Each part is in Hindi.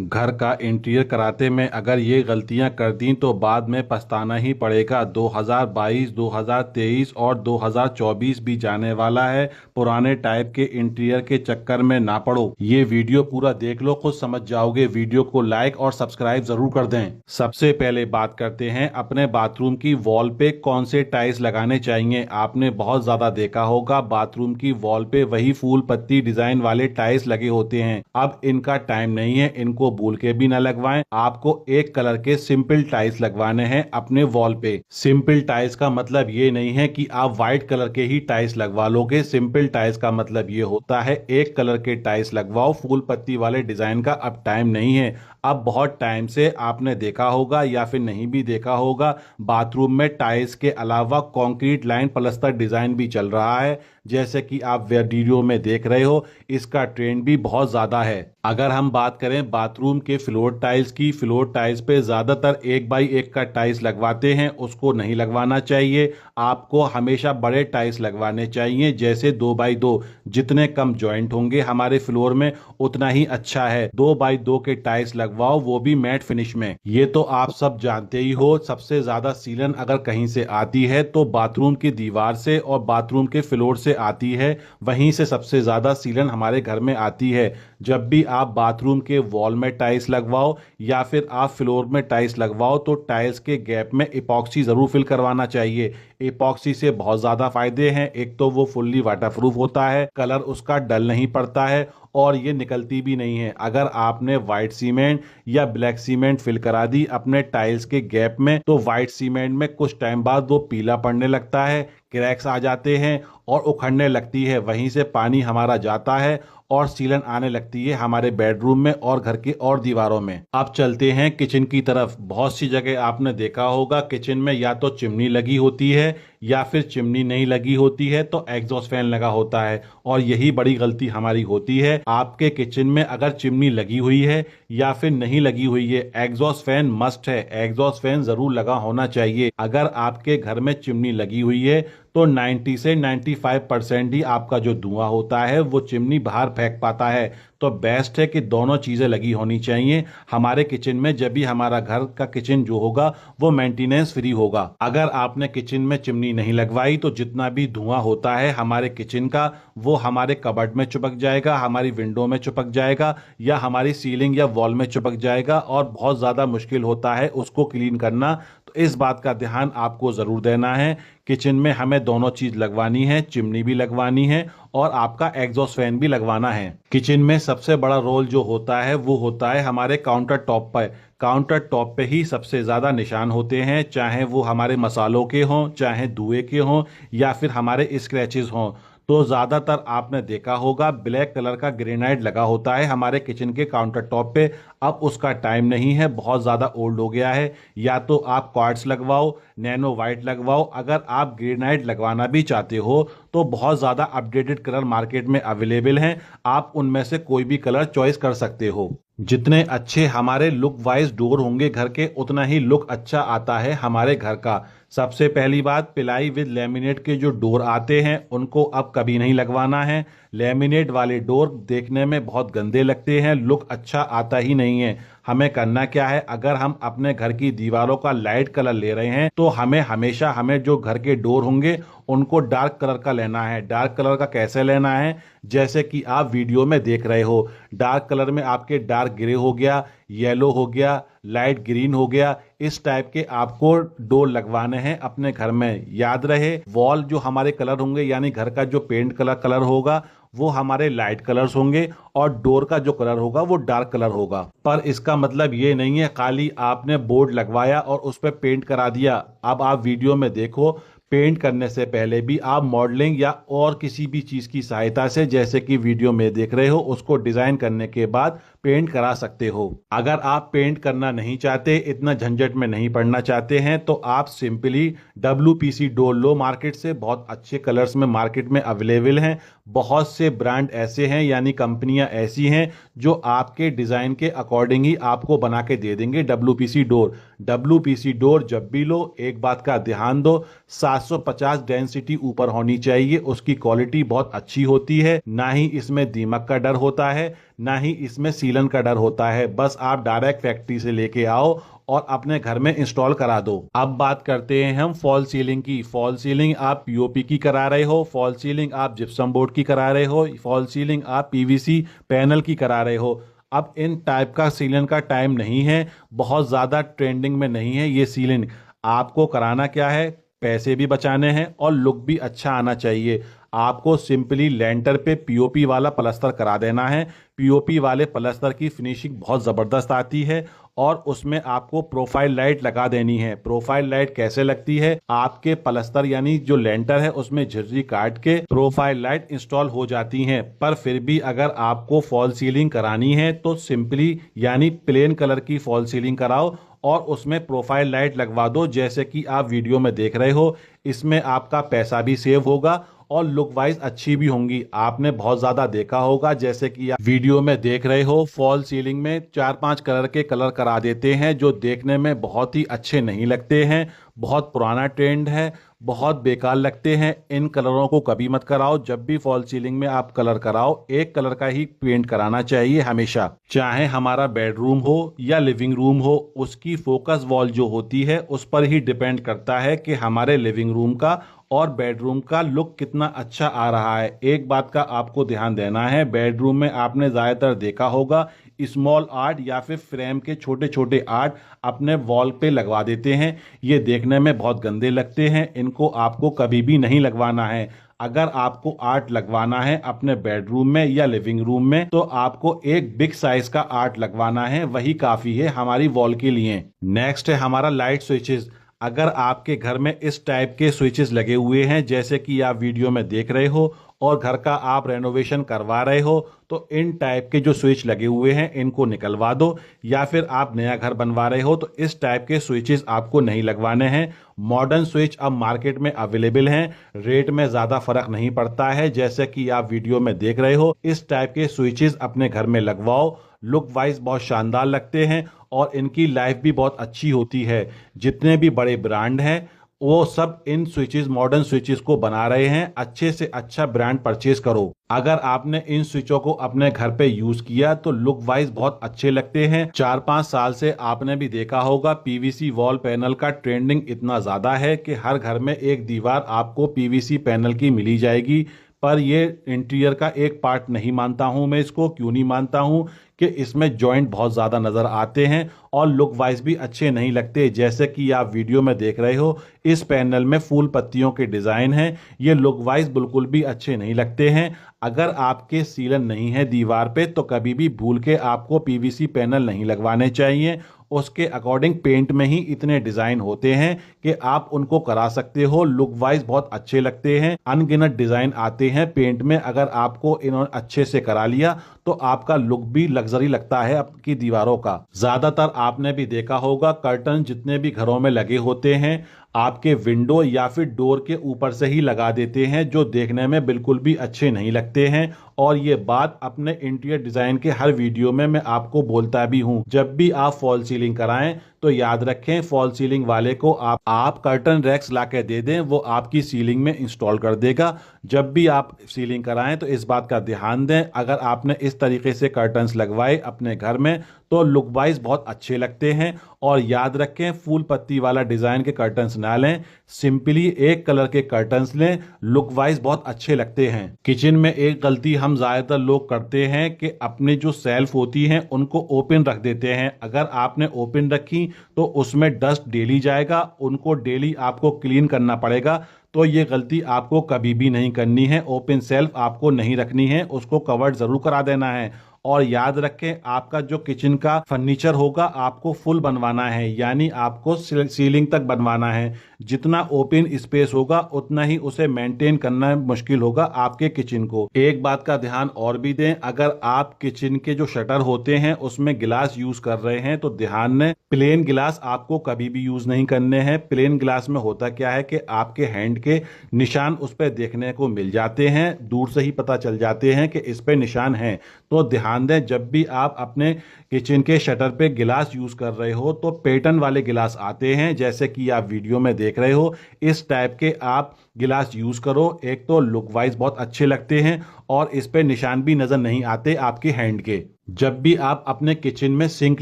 घर का इंटीरियर कराते में अगर ये गलतियां कर दी तो बाद में पछताना ही पड़ेगा। 2022, 2023 और 2024 भी जाने वाला है। पुराने टाइप के इंटीरियर के चक्कर में ना पड़ो। ये वीडियो पूरा देख लो, खुद समझ जाओगे। वीडियो को लाइक और सब्सक्राइब जरूर कर दें। सबसे पहले बात करते हैं अपने बाथरूम की वॉल पे कौन से टाइल्स लगाने चाहिए। आपने बहुत ज्यादा देखा होगा बाथरूम की वॉल पे वही फूल पत्ती डिजाइन वाले टाइल्स लगे होते हैं। अब इनका टाइम नहीं है, इनको भूल के भी ना लगवाएं। आपको एक कलर के सिंपल टाइल्स लगवाने हैं अपने वॉल पे। सिंपल टाइल्स का मतलब ये नहीं है कि आप व्हाइट कलर के ही टाइल्स लगवा लोगे। सिंपल टाइल्स का मतलब ये होता है एक कलर के टाइल्स लगवाओ फूल पत्ती वाले डिजाइन का। अब टाइम नहीं है। अब बहुत टाइम से आपने देखा होगा या फिर नहीं भी देखा होगा, बाथरूम में टाइल्स के अलावा कंक्रीट लाइन प्लास्टर डिजाइन भी चल रहा है, जैसे कि आप वीडियो में देख रहे हो। इसका ट्रेंड भी बहुत ज्यादा है। अगर हम बात करें बाथरूम के फ्लोर टाइल्स की, फ्लोर टाइल्स पे ज्यादातर 1x1 का टाइल्स लगवाते हैं, उसको नहीं लगवाना चाहिए। आपको हमेशा बड़े टाइल्स लगवाने चाहिए, जैसे 2x2। जितने कम जॉइंट होंगे हमारे फ्लोर में उतना ही अच्छा है। 2x2 के टाइल्स लगवाओ, वो भी मैट फिनिश में। ये तो आप सब जानते ही हो। सबसे ज्यादा सीलन अगर कहीं से आती है तो बाथरूम की दीवार से और बाथरूम के फ्लोर से आती है। वहीं से सबसे ज्यादा सीलन हमारे घर में आती है। जब भी आप बाथरूम के वॉल में टाइल्स लगवाओ या फिर आप फ्लोर में टाइल्स लगवाओ तो टाइल्स के गैप में इपॉक्सी जरूर फिल करवाना चाहिए। इपॉक्सी से बहुत ज्यादा फायदे हैं। एक तो वो फुल्ली वाटरप्रूफ होता है, कलर उसका डल नहीं पड़ता है और ये निकलती भी नहीं है। अगर आपने व्हाइट सीमेंट या ब्लैक सीमेंट फिल करा दी अपने टाइल्स के गैप में तो व्हाइट सीमेंट में कुछ टाइम बाद वो पीला पड़ने लगता है, क्रैक्स आ जाते हैं और उखड़ने लगती है। वहीं से पानी हमारा जाता है और सीलन आने लगती है हमारे बेडरूम में और घर की और दीवारों में। अब चलते हैं किचन की तरफ। बहुत सी जगह आपने देखा होगा किचन में या तो चिमनी लगी होती है या फिर चिमनी नहीं लगी होती है तो एग्जॉस्ट फैन लगा होता है, और यही बड़ी गलती हमारी होती है। आपके किचन में अगर चिमनी लगी हुई है या फिर नहीं लगी हुई है, एग्जॉस्ट फैन मस्ट है। एग्जॉस्ट फैन जरूर लगा होना चाहिए। अगर आपके घर में चिमनी लगी हुई है तो 90 से 95% ही आपका जो धुआं होता है वो चिमनी बाहर फेंक पाता है। तो बेस्ट है कि दोनों चीजें लगी होनी चाहिए हमारे किचन में, जब भी हमारा घर का किचन जो होगा वो मेंटेनेंस फ्री होगा। अगर आपने किचन में चिमनी नहीं लगवाई तो जितना भी धुआं होता है हमारे किचन का वो हमारे कबर्ड में चिपक जाएगा, हमारी विंडो में चिपक जाएगा या हमारी सीलिंग या वॉल में चिपक जाएगा और बहुत ज्यादा मुश्किल होता है उसको क्लीन करना। तो इस बात का ध्यान आपको जरूर देना है। किचन में हमें दोनों चीज लगवानी है, चिमनी भी लगवानी है और आपका एग्जॉस्ट फैन भी लगवाना है। किचन में सबसे बड़ा रोल जो होता है वो होता है हमारे काउंटर टॉप पर। काउंटर टॉप पे ही सबसे ज्यादा निशान होते हैं, चाहे वो हमारे मसालों के हों, चाहे धुएं के हों या फिर हमारे स्क्रैचेस हों। तो ज्यादातर आपने देखा होगा ब्लैक कलर का ग्रेनाइट लगा होता है हमारे किचन के काउंटर टॉप पे। अब उसका टाइम नहीं है, बहुत ज्यादा ओल्ड हो गया है। या तो आप क्वार्ट्ज लगवाओ, नैनो वाइट लगवाओ। अगर आप ग्रेनाइट लगवाना भी चाहते हो तो बहुत ज्यादा अपडेटेड कलर मार्केट में अवेलेबल हैं, आप उनमें से कोई भी कलर चॉइस कर सकते हो। जितने अच्छे हमारे लुक वाइज डोर होंगे घर के उतना ही लुक अच्छा आता है हमारे घर का। सबसे पहली बात, पिलाई विद लेमिनेट के जो डोर आते हैं उनको अब कभी नहीं लगवाना है। लेमिनेट वाले डोर देखने में बहुत गंदे लगते हैं, लुक अच्छा आता ही नहीं है। हमें करना क्या है, अगर हम अपने घर की दीवारों का लाइट कलर ले रहे हैं तो हमें जो घर के डोर होंगे उनको डार्क कलर का लेना है। डार्क कलर का कैसे लेना है, जैसे कि आप वीडियो में देख रहे हो। डार्क कलर में आपके डार्क ग्रे हो गया, येलो हो गया, लाइट ग्रीन हो गया, इस टाइप के आपको डोर लगवाने हैं अपने घर में। याद रहे, वॉल जो हमारे कलर होंगे यानी घर का जो पेंट कलर होगा वो हमारे लाइट कलर्स होंगे और डोर का जो कलर होगा वो डार्क कलर होगा। पर इसका मतलब ये नहीं है खाली आपने बोर्ड लगवाया और उस पर पेंट करा दिया। अब आप वीडियो में देखो, पेंट करने से पहले भी आप मॉडलिंग या और किसी भी चीज की सहायता से, जैसे कि वीडियो में देख रहे हो, उसको डिजाइन करने के बाद पेंट करा सकते हो। अगर आप पेंट करना नहीं चाहते, इतना झंझट में नहीं पड़ना चाहते हैं तो आप सिंपली WPC डोर लो मार्केट से। बहुत अच्छे कलर्स में मार्केट में अवेलेबल हैं। बहुत से ब्रांड ऐसे हैं यानी कंपनियां ऐसी हैं जो आपके डिजाइन के अकॉर्डिंग ही आपको बना के दे देंगे WPC डोर। WPC डोर जब भी लो एक बात का ध्यान दो, 750 डेंसिटी ऊपर होनी चाहिए। उसकी क्वालिटी बहुत अच्छी होती है, ना ही इसमें दीमक का डर होता है, ना ही इसमें सीलन का डर होता है। बस आप डायरेक्ट फैक्ट्री से लेके आओ और अपने घर में इंस्टॉल करा दो। अब बात करते हैं हम फॉल सीलिंग की। फॉल सीलिंग आप पीओपी की करा रहे हो, फॉल सीलिंग आप जिप्सम बोर्ड की करा रहे हो, फॉल सीलिंग आप पीवीसी पैनल की करा रहे हो। अब इन टाइप का सीलन का टाइम नहीं है, बहुत ज़्यादा ट्रेंडिंग में नहीं है ये सीलिंग। आपको कराना क्या है, पैसे भी बचाने हैं और लुक भी अच्छा आना चाहिए। आपको सिंपली लेंटर पे पीओपी वाला प्लास्टर करा देना है। पीओपी वाले प्लास्टर की फिनिशिंग बहुत ज़बरदस्त आती है और उसमें आपको प्रोफाइल लाइट लगा देनी है। प्रोफाइल लाइट कैसे लगती है, आपके प्लास्टर यानी जो लेंटर है उसमें झिर्री काट के प्रोफाइल लाइट इंस्टॉल हो जाती हैं। पर फिर भी अगर आपको फॉल सीलिंग करानी है तो सिंपली यानी प्लेन कलर की फॉल सीलिंग कराओ और उसमें प्रोफाइल लाइट लगवा दो, जैसे कि आप वीडियो में देख रहे हो। इसमें आपका पैसा भी सेव होगा और लुक वाइज अच्छी भी होंगी। आपने बहुत ज्यादा देखा होगा, जैसे कि आप वीडियो में देख रहे हो, फॉल सीलिंग में 4-5 कलर के कलर करा देते हैं जो देखने में बहुत ही अच्छे नहीं लगते हैं। बहुत पुराना ट्रेंड है, बहुत बेकार लगते हैं। इन कलरों को कभी मत कराओ। जब भी फॉल सीलिंग में आप कलर कराओ, एक कलर का ही पेंट कराना चाहिए हमेशा। चाहे हमारा बेडरूम हो या लिविंग रूम हो, उसकी फोकस वॉल जो होती है उस पर ही डिपेंड करता है कि हमारे लिविंग रूम का और बेडरूम का लुक कितना अच्छा आ रहा है। एक बात का आपको ध्यान देना है, बेडरूम में आपने ज्यादातर देखा होगा स्मॉल आर्ट या फिर फ्रेम के छोटे छोटे आर्ट अपने वॉल पे लगवा देते हैं। ये देखने में बहुत गंदे लगते हैं, इनको आपको कभी भी नहीं लगवाना है। अगर आपको आर्ट लगवाना है अपने बेडरूम में या लिविंग रूम में तो आपको एक बिग साइज का आर्ट लगवाना है, वही काफी है हमारी वॉल के लिए। नेक्स्ट है हमारा लाइट स्विचेस। अगर आपके घर में इस टाइप के स्विचेस लगे हुए हैं जैसे कि आप वीडियो में देख रहे हो और घर का आप रेनोवेशन करवा रहे हो, तो इन टाइप के जो स्विच लगे हुए हैं इनको निकलवा दो। या फिर आप नया घर बनवा रहे हो तो इस टाइप के स्विचेस आपको नहीं लगवाने हैं। मॉडर्न स्विच अब मार्केट में अवेलेबल हैं, रेट में ज़्यादा फर्क नहीं पड़ता है। जैसे कि आप वीडियो में देख रहे हो, इस टाइप के स्विचेस अपने घर में लगवाओ, लुक वाइज बहुत शानदार लगते हैं और इनकी लाइफ भी बहुत अच्छी होती है। जितने भी बड़े ब्रांड हैं वो सब इन स्विचेस, मॉडर्न स्विचेस को बना रहे हैं। अच्छे से अच्छा ब्रांड परचेज करो। अगर आपने इन स्विचों को अपने घर पे यूज किया तो लुक वाइज बहुत अच्छे लगते हैं। 4-5 साल से आपने भी देखा होगा पीवीसी वॉल पैनल का ट्रेंडिंग इतना ज्यादा है कि हर घर में एक दीवार आपको पीवीसी पैनल की मिली जाएगी। पर ये इंटीरियर का एक पार्ट नहीं मानता हूं मैं इसको। क्यों नहीं मानता हूं कि इसमें जॉइंट बहुत ज़्यादा नज़र आते हैं और लुक वाइज भी अच्छे नहीं लगते। जैसे कि आप वीडियो में देख रहे हो, इस पैनल में फूल पत्तियों के डिज़ाइन हैं, ये लुक वाइज बिल्कुल भी अच्छे नहीं लगते हैं। अगर आपके सीलन नहीं है दीवार पे तो कभी भी भूल के आपको पीवीसी पैनल नहीं लगवाने चाहिए। उसके अकॉर्डिंग पेंट में ही इतने डिजाइन होते हैं कि आप उनको करा सकते हो, लुक वाइज बहुत अच्छे लगते हैं। अनगिनत डिजाइन आते हैं पेंट में, अगर आपको इन्होंने अच्छे से करा लिया तो आपका लुक भी लग्जरी लगता है आपकी दीवारों का। ज्यादातर आपने भी देखा होगा कर्टन जितने भी घरों में लगे होते हैं आपके विंडो या फिर डोर के ऊपर से ही लगा देते हैं, जो देखने में बिल्कुल भी अच्छे नहीं लगते हैं। और ये बात अपने इंटीरियर डिजाइन के हर वीडियो में मैं आपको बोलता भी हूं। जब भी आप फॉल सीलिंग कराएं तो याद रखें फॉल सीलिंग वाले को आप कर्टन रैक्स ला के दे दें, वो आपकी सीलिंग में इंस्टॉल कर देगा। जब भी आप सीलिंग कराएं तो इस बात का ध्यान दें, अगर आपने इस तरीके से कर्टन्स लगवाए अपने घर में तो लुक वाइज बहुत अच्छे लगते हैं। और याद रखें फूल पत्ती वाला डिजाइन के कर्टन्स ना लें, सिंपली एक कलर के कर्टन्स लें, लुक वाइज बहुत अच्छे लगते हैं। किचन में एक गलती हम ज्यादातर लोग करते हैं कि अपनी जो सेल्फ होती हैं उनको ओपन रख देते हैं। अगर आपने ओपन रखी तो उसमें डस्ट डेली जाएगा, उनको डेली आपको क्लीन करना पड़ेगा। तो ये गलती आपको कभी भी नहीं करनी है। ओपन सेल्फ आपको नहीं रखनी है, उसको कवर्ड जरूर करा देना है। और याद रखें आपका जो किचन का फर्नीचर होगा आपको फुल बनवाना है, यानी आपको सीलिंग तक बनवाना है। जितना ओपन स्पेस होगा उतना ही उसे मेंटेन करना मुश्किल होगा आपके किचन को। एक बात का ध्यान और भी दें, अगर आप किचन के जो शटर होते हैं उसमें गिलास यूज कर रहे हैं तो ध्यान दें प्लेन गिलास आपको कभी भी यूज नहीं करने हैं। प्लेन गिलास में होता क्या है कि आपके हैंड के निशान उस पर देखने को मिल जाते हैं, दूर से ही पता चल जाते हैं कि इस पे निशान है। तो ध्यान दें जब भी आप अपने किचन के शटर पे गिलास यूज कर रहे हो तो पैटर्न वाले गिलास आते हैं, जैसे कि आप वीडियो में देख रहे हो, इस टाइप के आप गिलास यूज करो। एक तो लुक वाइज बहुत अच्छे लगते हैं और इस पे निशान भी नजर नहीं आते आपके हैंड के। जब भी आप अपने किचन में सिंक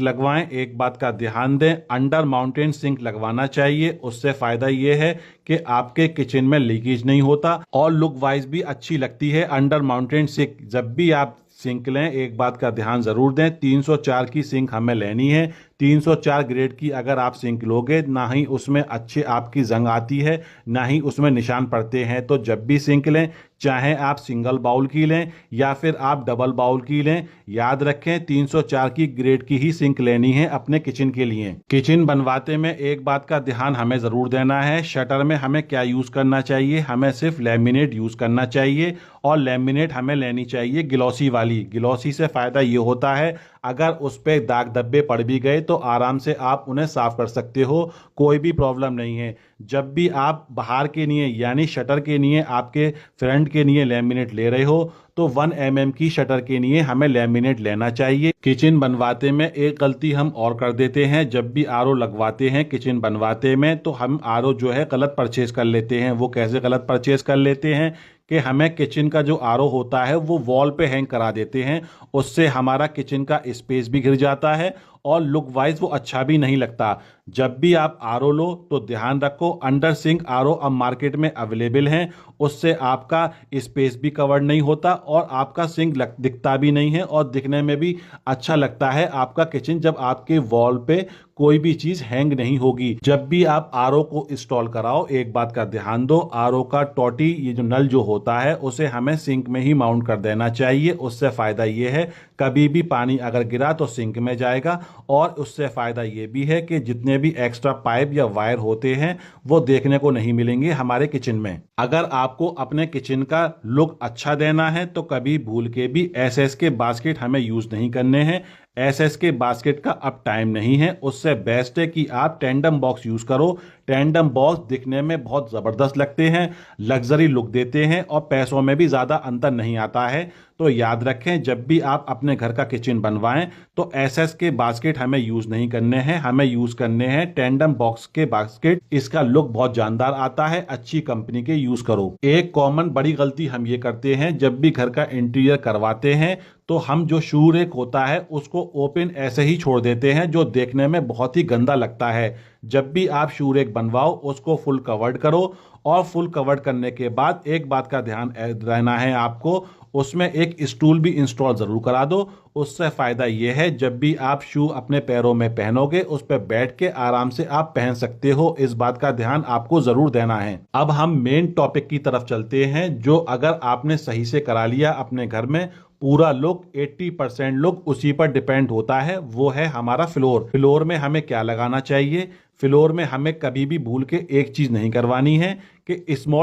लगवाएं, एक बात का ध्यान दें, अंडर माउंटेन सिंक लगवाना चाहिए। उससे फायदा ये है कि आपके किचन में लीकेज नहीं होता और लुक वाइज भी अच्छी लगती है अंडर माउंटेन सिंक। जब भी आप सिंक लें, एक बात का ध्यान जरूर दें, 304 की सिंक हमें लेनी है। 304 ग्रेड की अगर आप सिंक लोगे, ना ही उसमें अच्छे आपकी जंग आती है, ना ही उसमें निशान पड़ते हैं। तो जब भी सिंक लें, चाहे आप सिंगल बाउल की लें या फिर आप डबल बाउल की लें, याद रखें 304 की ग्रेड की ही सिंक लेनी है अपने किचन के लिए। किचन बनवाते में एक बात का ध्यान हमें जरूर देना है, शटर में हमें क्या यूज करना चाहिए, हमें सिर्फ लेमिनेट यूज करना चाहिए। और लेमिनेट हमें लेनी चाहिए गिलॉसी वाली। गिलॉसी से फायदा ये होता है, अगर उस पर दाग धब्बे पड़ भी गए तो आराम से आप उन्हें साफ कर सकते हो, कोई भी प्रॉब्लम नहीं है। जब भी आप बाहर के लिए यानी शटर के लिए, आपके फ्रंट के लिए लेमिनेट ले रहे हो, तो 1 mm की शटर के लिए हमें लेमिनेट लेना चाहिए। किचन बनवाते में एक गलती हम और कर देते हैं, जब भी आरओ लगवाते हैं किचन बनवाते में, तो हम आरओ जो है गलत परचेज कर लेते हैं। वो कैसे गलत परचेज कर लेते हैं कि हमें किचन का जो आरओ होता है वो वॉल पे हैंग करा देते हैं। उससे हमारा किचन का स्पेस भी गिर जाता है और लुक वाइज वो अच्छा भी नहीं लगता। जब भी आप आरओ लो तो ध्यान रखो, अंडर सिंक आरओ अब मार्केट में अवेलेबल हैं। उससे आपका स्पेस भी कवर नहीं होता और आपका सिंक दिखता भी नहीं है और दिखने में भी अच्छा लगता है आपका किचन, जब आपके वॉल पे कोई भी चीज हैंग नहीं होगी। जब भी आप आरओ को इंस्टॉल कराओ, एक बात का ध्यान दो, आरओ का टोटी ये जो नल जो होता है उसे हमें सिंक में ही माउंट कर देना चाहिए। उससे फायदा ये है, कभी भी पानी अगर गिरा तो सिंक में जाएगा। और उससे फायदा ये भी है कि जितने भी एक्स्ट्रा पाइप या वायर होते हैं वो देखने को नहीं मिलेंगे हमारे किचन में। अगर आपको अपने किचन का लुक अच्छा देना है तो कभी भूल के भी एसएस के बास्केट हमें यूज नहीं करने हैं। एसएस के बास्केट का अब टाइम नहीं है। उससे बेस्ट है कि आप टेंडम बॉक्स यूज करो। टेंडम बॉक्स दिखने में बहुत जबरदस्त लगते हैं, लग्जरी लुक देते हैं और पैसों में भी ज्यादा अंतर नहीं आता है। तो याद रखें, जब भी आप अपने घर का किचन बनवाएं तो एसएस के बास्केट हमें यूज नहीं करने हैं, हमें यूज करने हैं टेंडम बॉक्स के बास्केट। इसका लुक बहुत जानदार आता है, अच्छी कंपनी के यूज करो। एक कॉमन बड़ी गलती हम ये करते हैं, जब भी घर का इंटीरियर करवाते हैं तो हम जो शू रैक होता है उसको ओपन ऐसे ही छोड़ देते हैं, जो देखने में बहुत ही गंदा लगता है। जब भी आप शू रैक बनवाओ उसको फुल कवर्ड करो और फुल कवर्ड करने के बाद एक बात का ध्यान रहना है आपको, उसमें एक स्टूल भी इंस्टॉल जरूर करा दो। उससे फायदा यह है, जब भी आप शू अपने पैरों में पहनोगे उस पर बैठ के आराम से आप पहन सकते हो। इस बात का ध्यान आपको जरूर देना है। अब हम मेन टॉपिक की तरफ चलते हैं, जो अगर आपने सही से करा लिया अपने घर में, पूरा लुक 80% लुक उसी पर डिपेंड होता है, वो है हमारा फ्लोर। फ्लोर में हमें क्या लगाना चाहिए, फ्लोर में हमें कभी भी भूल के एक चीज नहीं करवानी है कि स्मॉल